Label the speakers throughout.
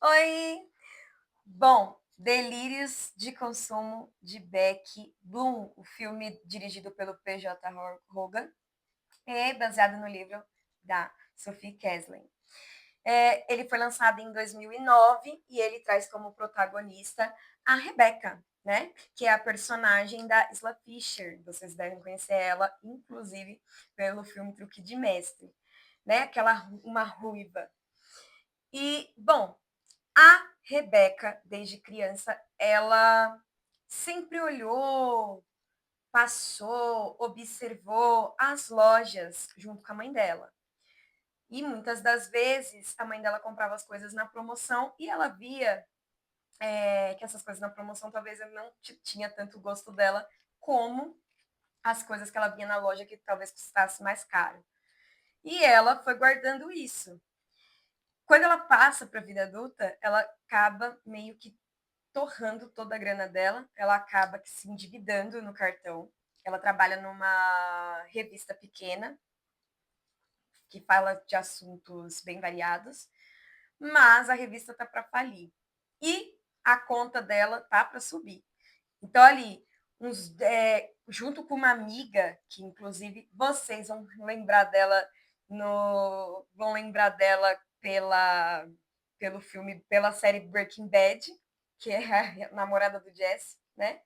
Speaker 1: Oi! Bom, Delírios de Consumo de Beck Bloom, o filme dirigido pelo P.J. Hogan, é baseado no livro da Sophie Kessler. Ele foi lançado em 2009 e ele traz como protagonista a Rebecca, né? Que é a personagem da Isla Fisher. Vocês devem conhecer ela, inclusive, pelo filme Truque de Mestre, né? Uma ruiva. E, bom, a Rebeca, desde criança, ela sempre olhou, passou, observou as lojas junto com a mãe dela. E muitas das vezes a mãe dela comprava as coisas na promoção e ela via que essas coisas na promoção talvez não tinha tanto gosto dela como as coisas que ela via na loja que talvez custasse mais caro. E ela foi guardando isso. Quando ela passa para a vida adulta, ela acaba meio que torrando toda a grana dela, ela acaba se endividando no cartão. Ela trabalha numa revista pequena que fala de assuntos bem variados, mas a revista tá para falir e a conta dela tá para subir. Então ali, junto com uma amiga que inclusive vocês vão lembrar dela vão lembrar dela pelo filme, pela série Breaking Bad, que é a namorada do Jesse, né?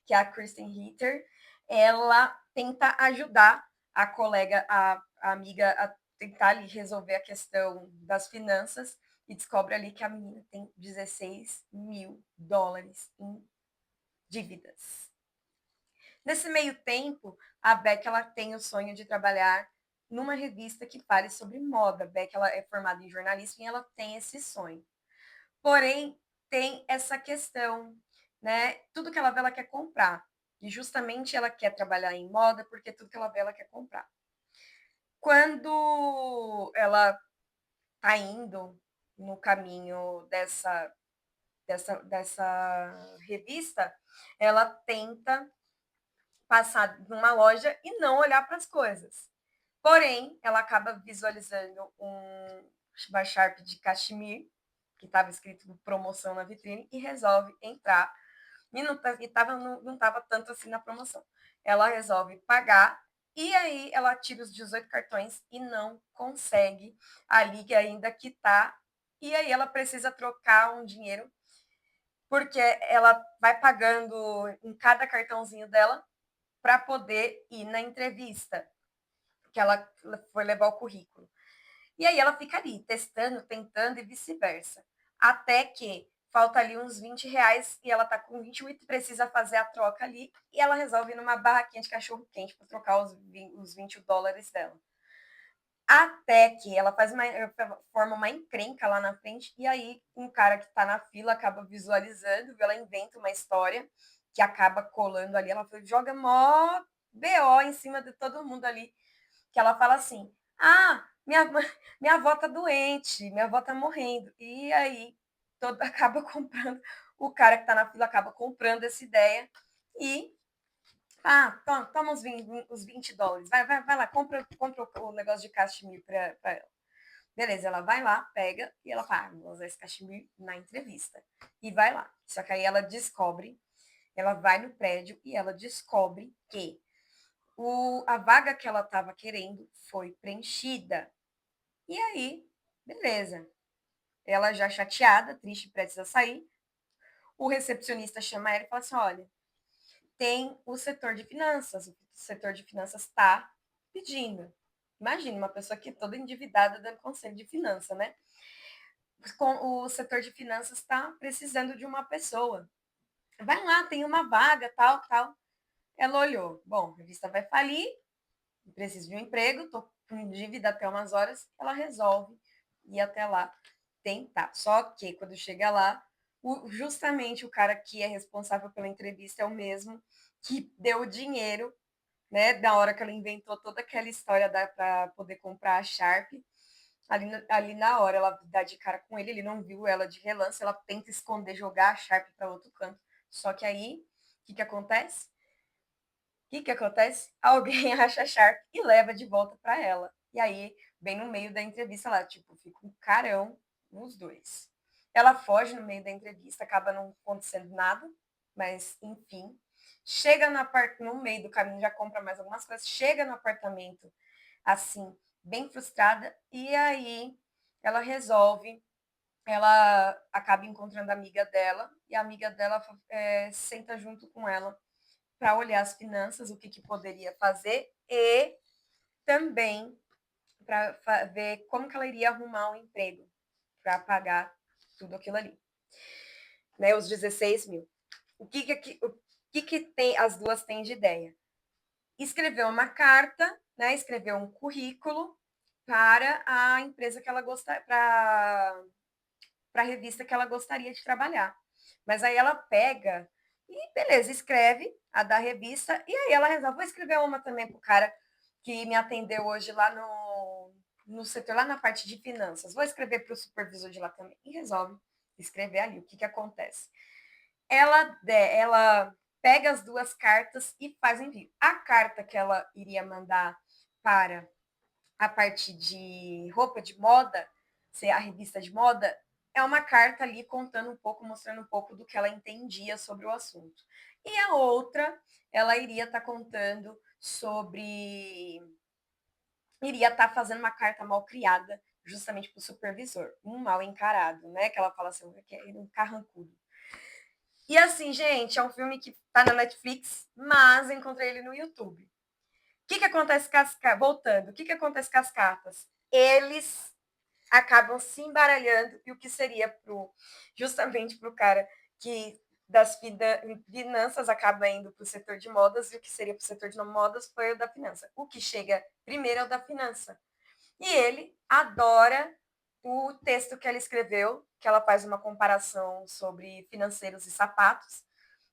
Speaker 1: Que é a Kristen Ritter. Ela tenta ajudar a colega, a amiga, a tentar ali resolver a questão das finanças e descobre ali que a menina tem 16 mil dólares em dívidas. Nesse meio tempo, a Beck ela tem o sonho de trabalhar numa revista que fale sobre moda. A Beck ela é formada em jornalismo e ela tem esse sonho. Porém, tem essa questão, né? Tudo que ela vê, ela quer comprar. E justamente ela quer trabalhar em moda porque tudo que ela vê, ela quer comprar. Quando ela está indo no caminho dessa revista, ela tenta passar numa loja e não olhar para as coisas. Porém, ela acaba visualizando uma Sharp de cachemir, que estava escrito promoção na vitrine, e resolve entrar. E não estava tanto assim na promoção. Ela resolve pagar, e aí ela tira os 18 cartões e não consegue ali ainda quitar. E aí ela precisa trocar um dinheiro, porque ela vai pagando em cada cartãozinho dela para poder ir na entrevista, que ela foi levar o currículo. E aí ela fica ali, testando, tentando e vice-versa. Até que falta ali uns R$ 20 e ela tá com 28 e precisa fazer a troca ali. E ela resolve ir numa barraquinha de cachorro-quente para trocar os 20 dólares dela. Até que ela forma uma encrenca lá na frente, e aí um cara que tá na fila acaba visualizando, ela inventa uma história que acaba colando ali. Ela joga mó BO em cima de todo mundo ali, que ela fala assim: ah, minha avó tá doente, minha avó tá morrendo. E aí acaba comprando, o cara que tá na fila acaba comprando essa ideia e toma os 20 dólares, vai lá, compra o negócio de cachemir para ela. Beleza, ela vai lá, pega e ela fala, vou usar esse cachemir na entrevista. E vai lá. Só que aí ela descobre, ela vai no prédio e ela descobre que a vaga que ela estava querendo foi preenchida. E aí, beleza. Ela já chateada, triste, precisa sair. O recepcionista chama ela e fala assim: olha, tem o setor de finanças. O setor de finanças está pedindo. Imagina uma pessoa que é toda endividada dando conselho de finança, né? O setor de finanças está precisando de uma pessoa. Vai lá, tem uma vaga, tal, tal. Ela olhou. Bom, a revista vai falir, preciso de um emprego, estou com dívida até umas horas. Ela resolve ir até lá tentar. Só que quando chega lá, justamente o cara que é responsável pela entrevista é o mesmo que deu o dinheiro, né? Da hora que ela inventou toda aquela história para poder comprar a Sharp. Ali na hora, ela dá de cara com ele, ele não viu ela de relance, ela tenta esconder, jogar a Sharp para outro canto. Só que aí, o que acontece? Que acontece? Alguém acha a Sharp e leva de volta para ela. E aí, bem no meio da entrevista lá, tipo, fica um carão nos dois. Ela foge no meio da entrevista, acaba não acontecendo nada, mas enfim. Chega no meio do caminho, já compra mais algumas coisas, chega no apartamento, assim, bem frustrada, e aí ela resolve, ela acaba encontrando a amiga dela, e a amiga dela senta junto com ela para olhar as finanças, o que poderia fazer, e também para ver como que ela iria arrumar um emprego para pagar tudo aquilo ali, né? Os 16 mil. O que tem, as duas têm de ideia? Escrever uma carta, né? Escrever um currículo para a empresa que ela gosta, para a revista que ela gostaria de trabalhar. Mas aí ela pega e beleza, escreve a da revista, e aí ela resolve, vou escrever uma também para o cara que me atendeu hoje lá no setor, lá na parte de finanças. Vou escrever para o supervisor de lá também. E resolve escrever ali. O que acontece? Ela pega as duas cartas e faz o envio. A carta que ela iria mandar para a parte de roupa de moda, ser a revista de moda, é uma carta ali contando um pouco, mostrando um pouco do que ela entendia sobre o assunto. E a outra, ela iria estar contando sobre. Iria estar fazendo uma carta mal criada, justamente para o supervisor. Um mal encarado, né? Que ela fala assim, que é um carrancudo. E assim, gente, é um filme que tá na Netflix, mas eu encontrei ele no YouTube. O que acontece com as cartas? Voltando, o que acontece com as cartas? Eles acabam se embaralhando e o que seria justamente para o cara que das finanças acaba indo para o setor de modas e o que seria para o setor de modas foi o da finança. O que chega primeiro é o da finança. E ele adora o texto que ela escreveu, que ela faz uma comparação sobre financeiros e sapatos,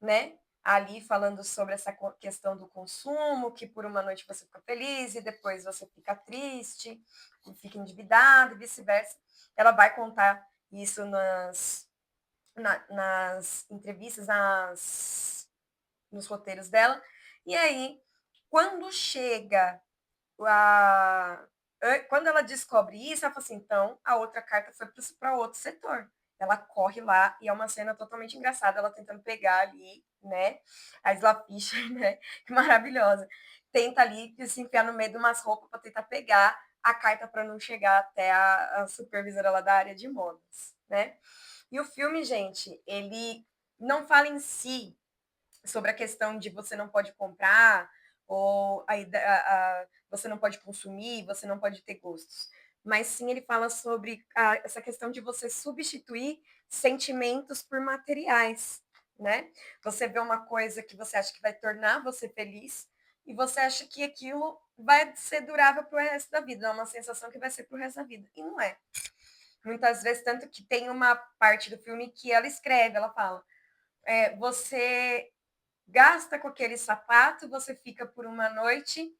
Speaker 1: né? Ali falando sobre essa questão do consumo, que por uma noite você fica feliz e depois você fica triste, fica endividado e vice-versa. Ela vai contar isso nas entrevistas, nos roteiros dela. E aí, quando chega a, quando ela descobre isso, ela fala assim, então a outra carta foi para outro setor. Ela corre lá e é uma cena totalmente engraçada, ela tentando pegar ali, né? A Isla Fisher, né? Que maravilhosa. Tenta ali se enfiar no meio de umas roupas para tentar pegar a carta para não chegar até a supervisora lá da área de modas, né? E o filme, gente, ele não fala em si sobre a questão de você não pode comprar ou você não pode consumir, você não pode ter gostos. Mas sim ele fala sobre essa questão de você substituir sentimentos por materiais, né? Você vê uma coisa que você acha que vai tornar você feliz e você acha que aquilo vai ser durável para o resto da vida, é uma sensação que vai ser para o resto da vida. E não é. Muitas vezes, tanto que tem uma parte do filme que ela escreve, ela fala, você gasta com aquele sapato, você fica por uma noite,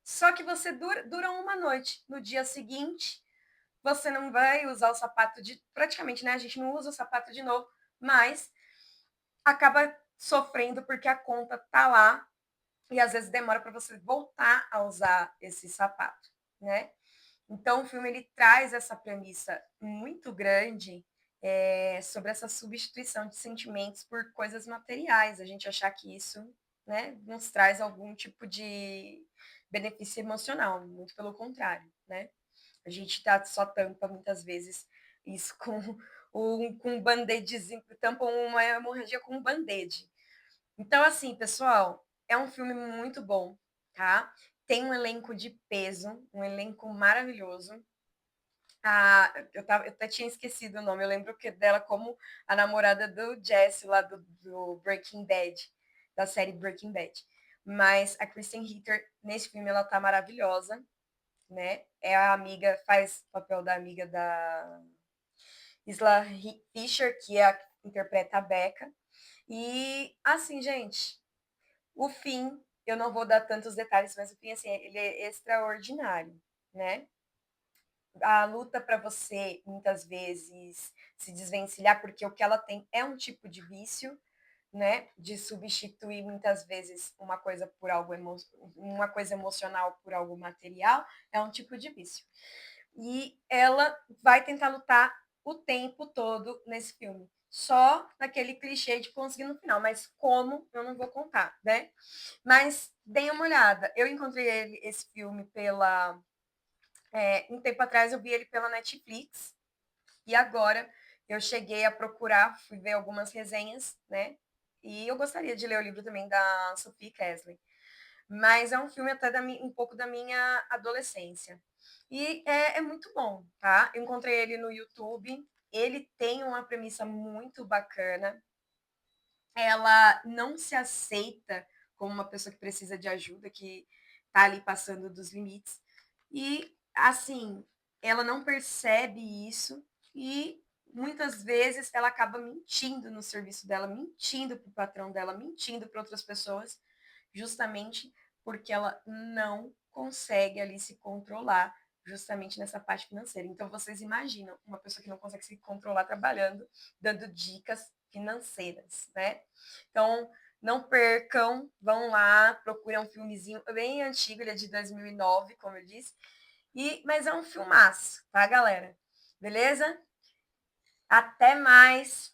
Speaker 1: só que você dura uma noite. No dia seguinte, você não vai usar o sapato praticamente, né? A gente não usa o sapato de novo, mas acaba sofrendo porque a conta tá lá e às vezes demora para você voltar a usar esse sapato, né? Então o filme ele traz essa premissa muito grande sobre essa substituição de sentimentos por coisas materiais, a gente achar que isso, né, nos traz algum tipo de benefício emocional, muito pelo contrário, né? A gente só tampa muitas vezes isso com um band-aidzinho, tampa uma hemorragia com um band-aid. Então, assim, pessoal, é um filme muito bom, tá? Tem um elenco de peso, um elenco maravilhoso. Eu até tinha esquecido o nome, eu lembro dela como a namorada do Jesse lá do Breaking Bad, da série Breaking Bad. Mas a Kristen Ritter, nesse filme, ela tá maravilhosa, né? É a amiga, faz o papel da amiga da Isla Fisher, que é a que interpreta a Becca. E, assim, gente, o fim, eu não vou dar tantos detalhes, mas o fim, assim, ele é extraordinário, né? A luta para você, muitas vezes, se desvencilhar, porque o que ela tem é um tipo de vício, né? De substituir, muitas vezes, uma coisa por algo uma coisa emocional por algo material, é um tipo de vício. E ela vai tentar lutar o tempo todo nesse filme. Só naquele clichê de conseguir no final, mas como eu não vou contar, né? Mas deem uma olhada. Eu encontrei esse filme pela. Um tempo atrás eu vi ele pela Netflix e agora eu cheguei a procurar, fui ver algumas resenhas, né? E eu gostaria de ler o livro também da Sophie Kessler. Mas é um filme até um pouco da minha adolescência. E é muito bom, tá? Eu encontrei ele no YouTube. Ele tem uma premissa muito bacana. Ela não se aceita como uma pessoa que precisa de ajuda, que tá ali passando dos limites. E, assim, ela não percebe isso e muitas vezes ela acaba mentindo no serviço dela, mentindo para o patrão dela, mentindo para outras pessoas, justamente porque ela não consegue ali se controlar, justamente nessa parte financeira. Então, vocês imaginam uma pessoa que não consegue se controlar trabalhando, dando dicas financeiras, né? Então, não percam, vão lá, procurem um filmezinho bem antigo, ele é de 2009, como eu disse, mas é um filmaço, tá, galera? Beleza? Até mais!